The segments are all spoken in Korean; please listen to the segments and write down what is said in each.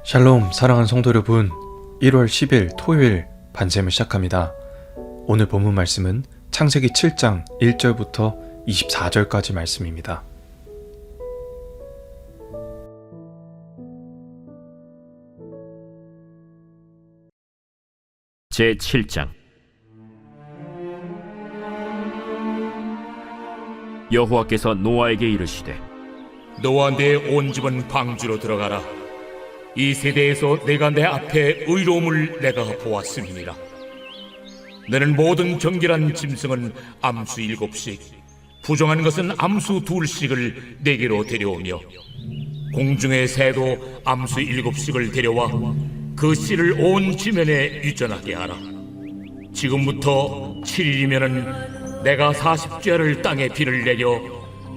샬롬 사랑하는 성도 여러분, 1월 10일 토요일 반샘을 시작합니다. 오늘 본문 말씀은 창세기 7장 1절부터 24절까지 말씀입니다. 제7장. 여호와께서 노아에게 이르시되 너와 내 온 집은 방주로 들어가라. 이 세대에서 내가 내 앞에 의로움을 내가 보았음이니라. 너는 모든 정결한 짐승은 암수 7씩, 부정한 것은 암수 2씩을 내게로 데려오며 공중의 새도 암수 7씩을 데려와 그 씨를 온 지면에 유전하게 하라. 지금부터 7일이면은 내가 40죄를 땅에 비를 내려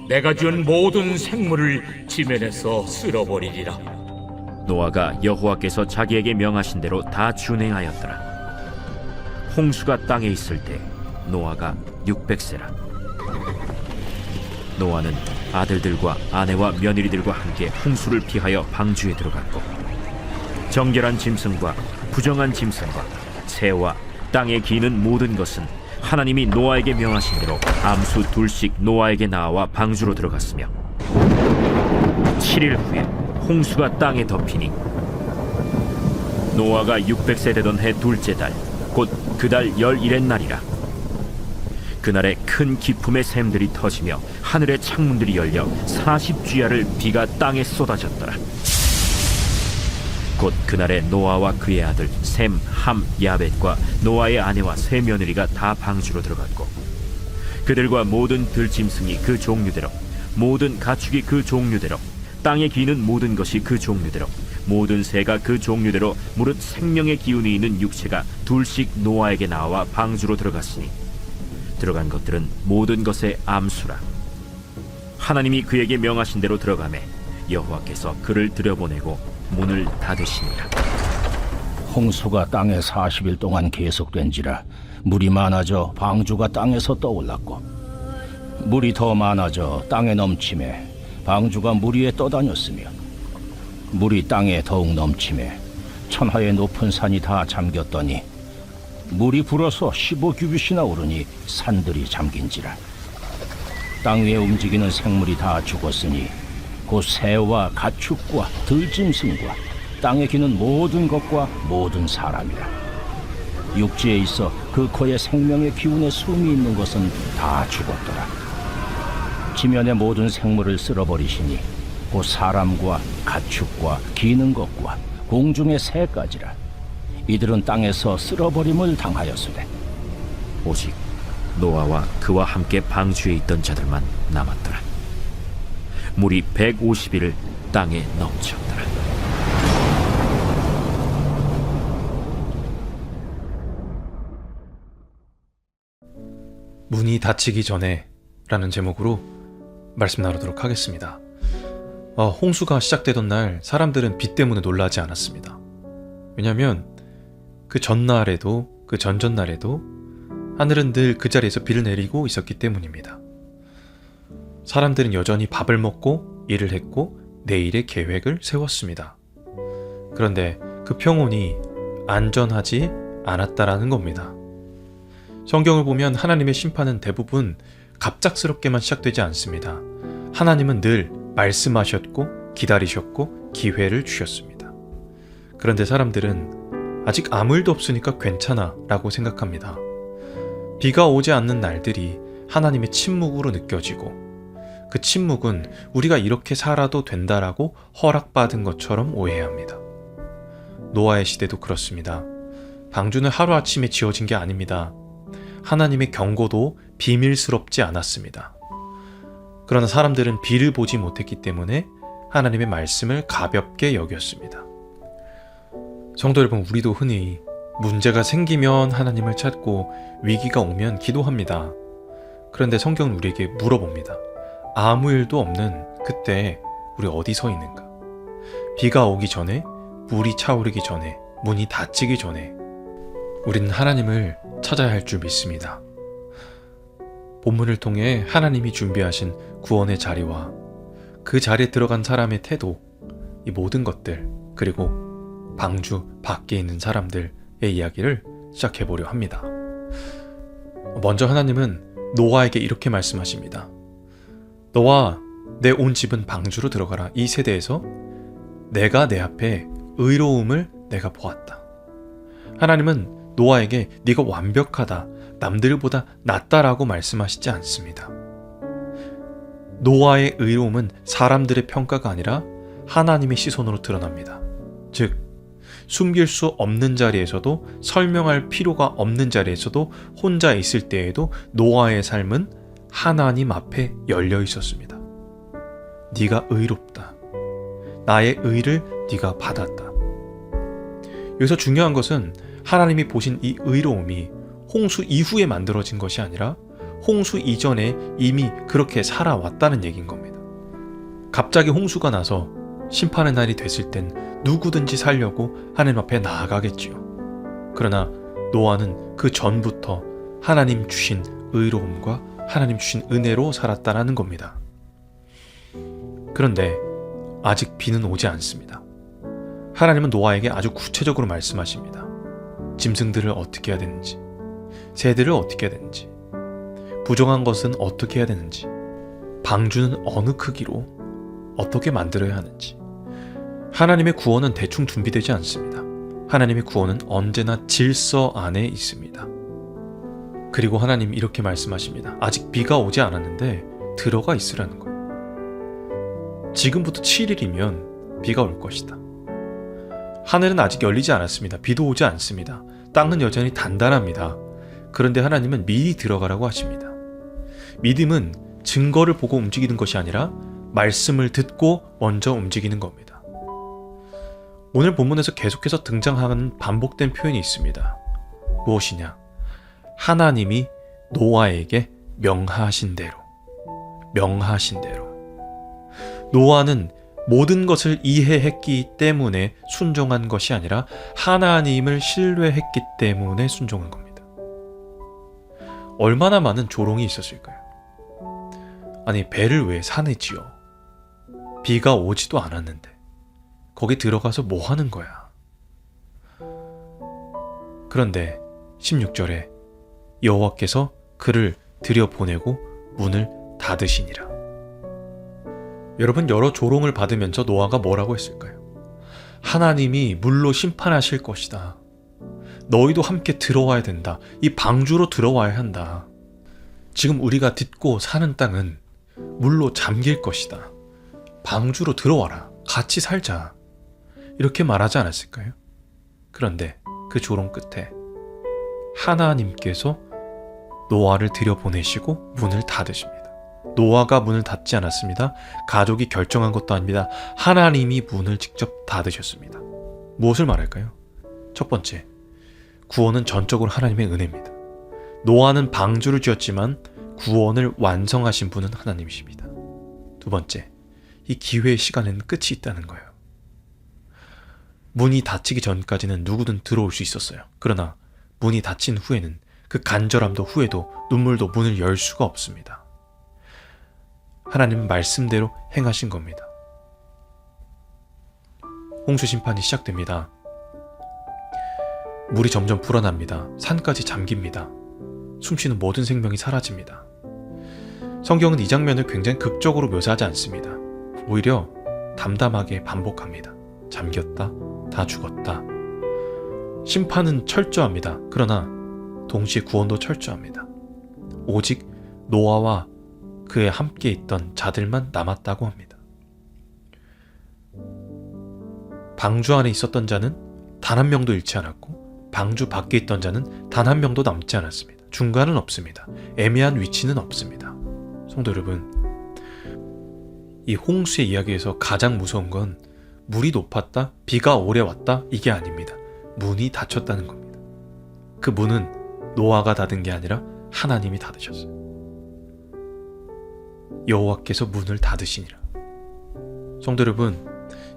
내가 지은 모든 생물을 지면에서 쓸어버리리라. 노아가 여호와께서 자기에게 명하신 대로 다 준행하였더라. 홍수가 땅에 있을 때 노아가 600세라. 노아는 아들들과 아내와 며느리들과 함께 홍수를 피하여 방주에 들어갔고, 정결한 짐승과 부정한 짐승과 새와 땅에 기는 모든 것은 하나님이 노아에게 명하신 대로 암수 2씩 노아에게 나와 방주로 들어갔으며, 7일 후에 홍수가 땅에 덮이니 노아가 600세 되던 해 둘째 달, 곧 그 달 11의 날이라. 그날에 큰 기품의 샘들이 터지며 하늘의 창문들이 열려 40주야를 비가 땅에 쏟아졌더라. 곧 그날에 노아와 그의 아들 셈, 함, 야벳과 노아의 아내와 세 며느리가 다 방주로 들어갔고, 그들과 모든 들짐승이 그 종류대로, 모든 가축이 그 종류대로, 땅에 기는 모든 것이 그 종류대로, 모든 새가 그 종류대로 무릇 생명의 기운이 있는 육체가 2씩 노아에게 나와 방주로 들어갔으니, 들어간 것들은 모든 것의 암수라. 하나님이 그에게 명하신 대로 들어가매 여호와께서 그를 들여보내고 문을 닫으시니라. 홍수가 땅에 40일 동안 계속된지라 물이 많아져 방주가 땅에서 떠올랐고, 물이 더 많아져 땅에 넘침에 방주가 물 위에 떠다녔으며, 물이 땅에 더욱 넘침에 천하의 높은 산이 다 잠겼더니 물이 불어서 15규빗이나 오르니 산들이 잠긴지라. 땅 위에 움직이는 생물이 다 죽었으니 곧 새와 가축과 들짐승과 땅에 기는 모든 것과 모든 사람이라. 육지에 있어 그 코에 생명의 기운의 숨이 있는 것은 다 죽었더라. 지면의 모든 생물을 쓸어버리시니 곧 사람과 가축과 기는 것과 공중의 새까지라. 이들은 땅에서 쓸어버림을 당하였으되 오직 노아와 그와 함께 방주에 있던 자들만 남았더라. 물이 150일을 땅에 넘쳤더라. 문이 닫히기 전에 라는 제목으로 말씀 나누도록 하겠습니다. 홍수가 시작되던 날 사람들은 비 때문에 놀라지 않았습니다. 왜냐하면 그 전날에도 그 전전날에도 하늘은 늘 그 자리에서 비를 내리고 있었기 때문입니다. 사람들은 여전히 밥을 먹고 일을 했고 내일의 계획을 세웠습니다. 그런데 그 평온이 안전하지 않았다라는 겁니다. 성경을 보면 하나님의 심판은 대부분 갑작스럽게만 시작되지 않습니다. 하나님은 늘 말씀하셨고 기다리셨고 기회를 주셨습니다. 그런데 사람들은 아직 아무 일도 없으니까 괜찮아 라고 생각합니다. 비가 오지 않는 날들이 하나님의 침묵으로 느껴지고, 그 침묵은 우리가 이렇게 살아도 된다라고 허락받은 것처럼 오해합니다. 노아의 시대도 그렇습니다. 방주는 하루아침에 지어진 게 아닙니다. 하나님의 경고도 비밀스럽지 않았습니다. 그러나 사람들은 비를 보지 못했기 때문에 하나님의 말씀을 가볍게 여겼습니다. 성도 여러분, 우리도 흔히 문제가 생기면 하나님을 찾고 위기가 오면 기도합니다. 그런데 성경은 우리에게 물어봅니다. 아무 일도 없는 그때 우리 어디 서 있는가? 비가 오기 전에, 물이 차오르기 전에, 문이 닫히기 전에 우리는 하나님을 찾아야 할 줄 믿습니다. 본문을 통해 하나님이 준비하신 구원의 자리와 그 자리에 들어간 사람의 태도, 이 모든 것들, 그리고 방주 밖에 있는 사람들의 이야기를 시작해 보려 합니다. 먼저 하나님은 노아에게 이렇게 말씀하십니다. 너와 내 온 집은 방주로 들어가라. 이 세대에서 내가 내 앞에 의로움을 내가 보았다. 하나님은 노아에게 네가 완벽하다, 남들보다 낫다라고 말씀하시지 않습니다. 노아의 의로움은 사람들의 평가가 아니라 하나님의 시선으로 드러납니다. 즉, 숨길 수 없는 자리에서도, 설명할 필요가 없는 자리에서도, 혼자 있을 때에도 노아의 삶은 하나님 앞에 열려 있었습니다. 네가 의롭다. 나의 의를 네가 받았다. 여기서 중요한 것은 하나님이 보신 이 의로움이 홍수 이후에 만들어진 것이 아니라 홍수 이전에 이미 그렇게 살아왔다는 얘기인 겁니다. 갑자기 홍수가 나서 심판의 날이 됐을 땐 누구든지 살려고 하나님 앞에 나아가겠지요. 그러나 노아는 그 전부터 하나님 주신 의로움과 하나님 주신 은혜로 살았다라는 겁니다. 그런데 아직 비는 오지 않습니다. 하나님은 노아에게 아주 구체적으로 말씀하십니다. 짐승들을 어떻게 해야 되는지, 새들을 어떻게 해야 되는지, 부정한 것은 어떻게 해야 되는지, 방주는 어느 크기로 어떻게 만들어야 하는지. 하나님의 구원은 대충 준비되지 않습니다. 하나님의 구원은 언제나 질서 안에 있습니다. 그리고 하나님 이렇게 말씀하십니다. 아직 비가 오지 않았는데 들어가 있으라는 거예요. 지금부터 7일이면 비가 올 것이다. 하늘은 아직 열리지 않았습니다. 비도 오지 않습니다. 땅은 여전히 단단합니다. 그런데 하나님은 미리 들어가라고 하십니다. 믿음은 증거를 보고 움직이는 것이 아니라 말씀을 듣고 먼저 움직이는 겁니다. 오늘 본문에서 계속해서 등장하는 반복된 표현이 있습니다. 무엇이냐? 하나님이 노아에게 명하신 대로. 노아는 모든 것을 이해했기 때문에 순종한 것이 아니라 하나님을 신뢰했기 때문에 순종한 겁니다. 얼마나 많은 조롱이 있었을까요? 아니, 배를 왜 산에 지어? 비가 오지도 않았는데 거기 들어가서 뭐 하는 거야? 그런데 16절에 여호와께서 그를 들여보내고 문을 닫으시니라. 여러분, 여러 조롱을 받으면서 노아가 뭐라고 했을까요? 하나님이 물로 심판하실 것이다. 너희도 함께 들어와야 된다. 이 방주로 들어와야 한다. 지금 우리가 듣고 사는 땅은 물로 잠길 것이다. 방주로 들어와라. 같이 살자. 이렇게 말하지 않았을까요? 그런데 그 조롱 끝에 하나님께서 노아를 들여보내시고 문을 닫으십니다. 노아가 문을 닫지 않았습니다. 가족이 결정한 것도 아닙니다. 하나님이 문을 직접 닫으셨습니다. 무엇을 말할까요? 첫 번째, 구원은 전적으로 하나님의 은혜입니다. 노아는 방주를 지었지만 구원을 완성하신 분은 하나님이십니다. 두 번째, 이 기회의 시간에는 끝이 있다는 거예요. 문이 닫히기 전까지는 누구든 들어올 수 있었어요. 그러나 문이 닫힌 후에는 그 간절함도 후회도 눈물도 문을 열 수가 없습니다. 하나님은 말씀대로 행하신 겁니다. 홍수 심판이 시작됩니다. 물이 점점 불어납니다. 산까지 잠깁니다. 숨쉬는 모든 생명이 사라집니다. 성경은 이 장면을 굉장히 극적으로 묘사하지 않습니다. 오히려 담담하게 반복합니다. 잠겼다, 다 죽었다. 심판은 철저합니다. 그러나 동시에 구원도 철저합니다. 오직 노아와 그에 함께 있던 자들만 남았다고 합니다. 방주 안에 있었던 자는 단 한 명도 잃지 않았고 방주 밖에 있던 자는 단 한 명도 남지 않았습니다. 중간은 없습니다. 애매한 위치는 없습니다. 성도 여러분, 이 홍수의 이야기에서 가장 무서운 건 물이 높았다, 비가 오래 왔다, 이게 아닙니다. 문이 닫혔다는 겁니다. 그 문은 노아가 닫은 게 아니라 하나님이 닫으셨어요. 여호와께서 문을 닫으시니라. 성도 여러분,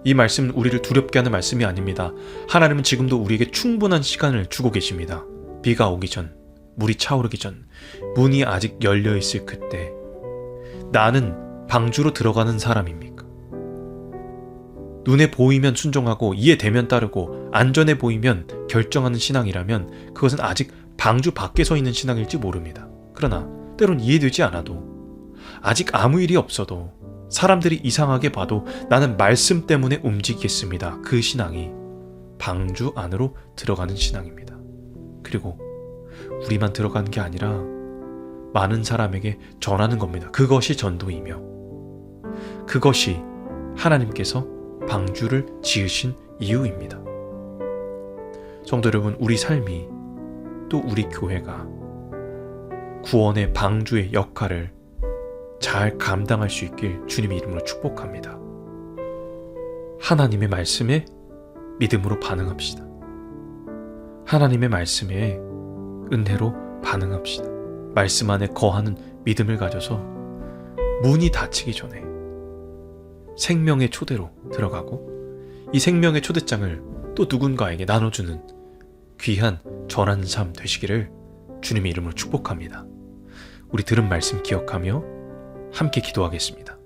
이 말씀은 우리를 두렵게 하는 말씀이 아닙니다. 하나님은 지금도 우리에게 충분한 시간을 주고 계십니다. 비가 오기 전, 물이 차오르기 전, 문이 아직 열려있을 그때 나는 방주로 들어가는 사람입니까? 눈에 보이면 순종하고 이해되면 따르고 안전해 보이면 결정하는 신앙이라면 그것은 아직 방주 밖에 서 있는 신앙일지 모릅니다. 그러나 때론 이해되지 않아도, 아직 아무 일이 없어도, 사람들이 이상하게 봐도 나는 말씀 때문에 움직이겠습니다. 그 신앙이 방주 안으로 들어가는 신앙입니다. 그리고 우리만 들어가는 게 아니라 많은 사람에게 전하는 겁니다. 그것이 전도이며 그것이 하나님께서 방주를 지으신 이유입니다. 성도 여러분, 우리 삶이, 또 우리 교회가 구원의 방주의 역할을 잘 감당할 수 있길 주님의 이름으로 축복합니다. 하나님의 말씀에 믿음으로 반응합시다. 하나님의 말씀에 은혜로 반응합시다. 말씀 안에 거하는 믿음을 가져서 문이 닫히기 전에 생명의 초대로 들어가고, 이 생명의 초대장을 또 누군가에게 나눠주는 귀한 전하는 삶 되시기를 주님의 이름으로 축복합니다. 우리 들은 말씀 기억하며 함께 기도하겠습니다.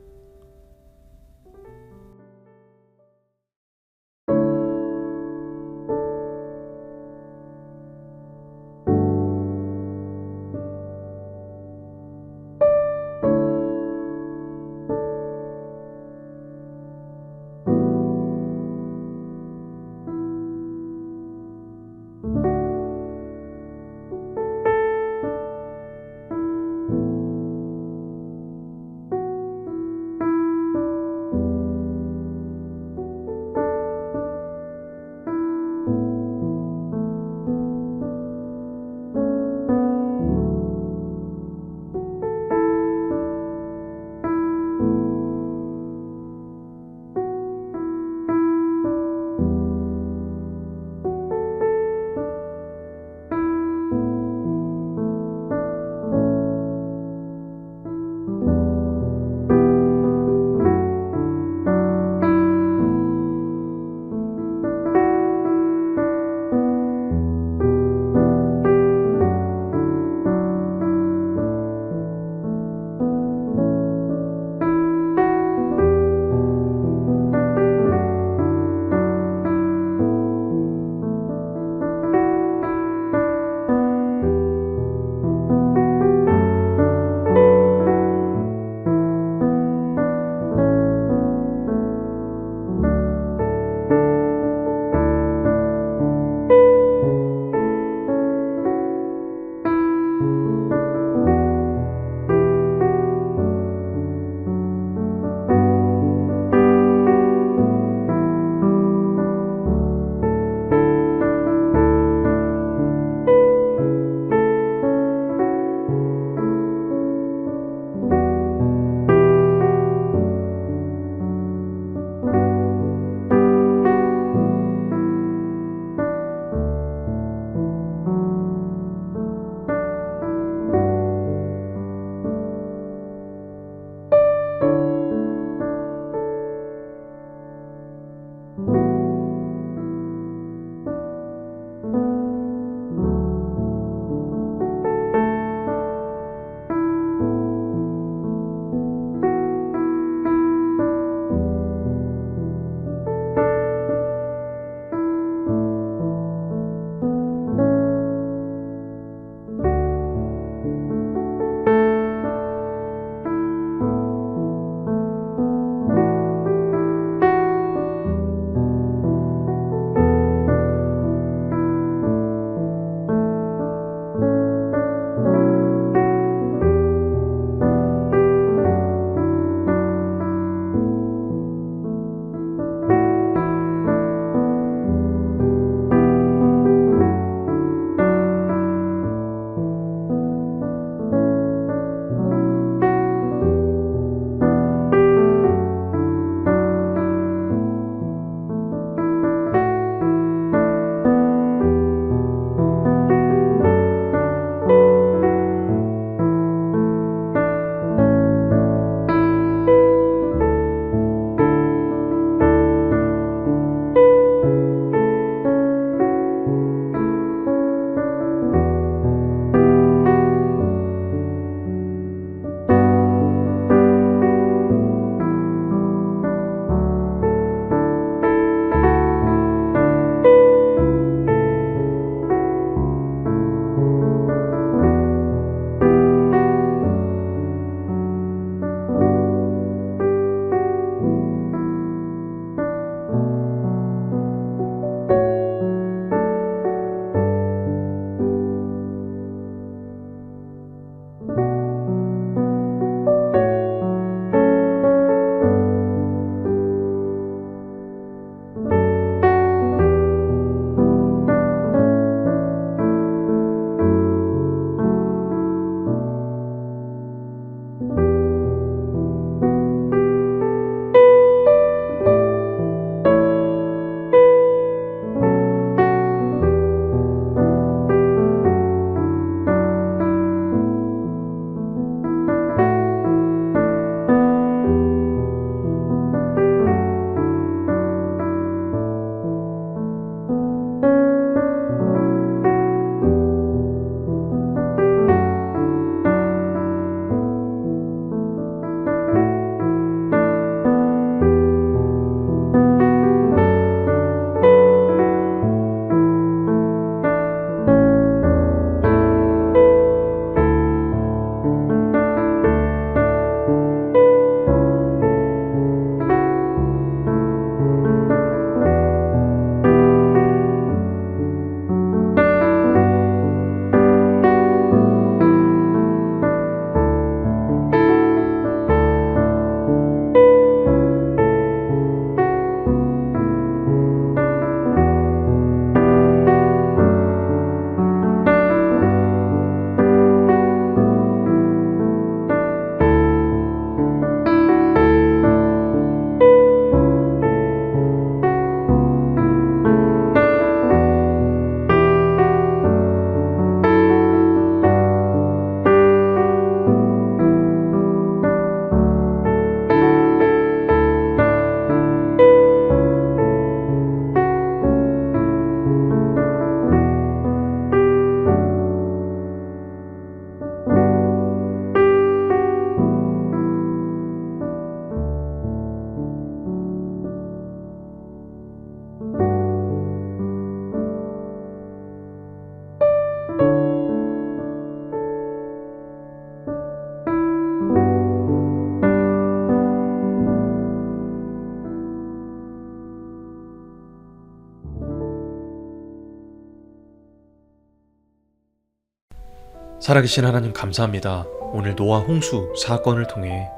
살아계신 하나님 감사합니다. 오늘 노아 홍수 사건을 통해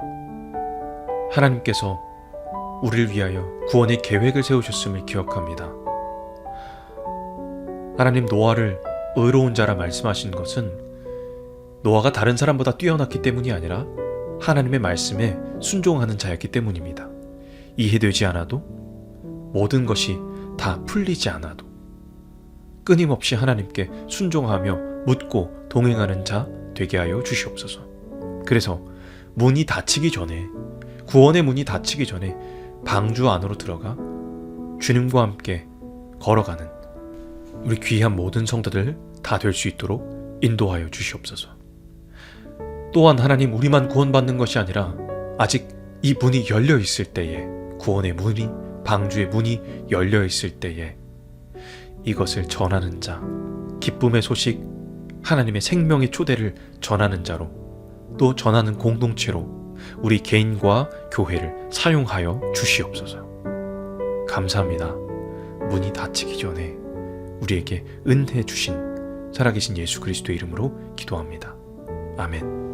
하나님께서 우리를 위하여 구원의 계획을 세우셨음을 기억합니다. 하나님, 노아를 의로운 자라 말씀하신 것은 노아가 다른 사람보다 뛰어났기 때문이 아니라 하나님의 말씀에 순종하는 자였기 때문입니다. 이해되지 않아도, 모든 것이 다 풀리지 않아도 끊임없이 하나님께 순종하며 묻고 동행하는 자 되게 하여 주시옵소서. 그래서 문이 닫히기 전에, 구원의 문이 닫히기 전에 방주 안으로 들어가 주님과 함께 걸어가는 우리 귀한 모든 성도들 다 될 수 있도록 인도하여 주시옵소서. 또한 하나님, 우리만 구원받는 것이 아니라 아직 이 문이 열려 있을 때에, 구원의 문이, 방주의 문이 열려 있을 때에 이것을 전하는 자, 기쁨의 소식, 하나님의 생명의 초대를 전하는 자로, 또 전하는 공동체로 우리 개인과 교회를 사용하여 주시옵소서. 감사합니다. 문이 닫히기 전에 우리에게 은혜 주신 살아계신 예수 그리스도의 이름으로 기도합니다. 아멘.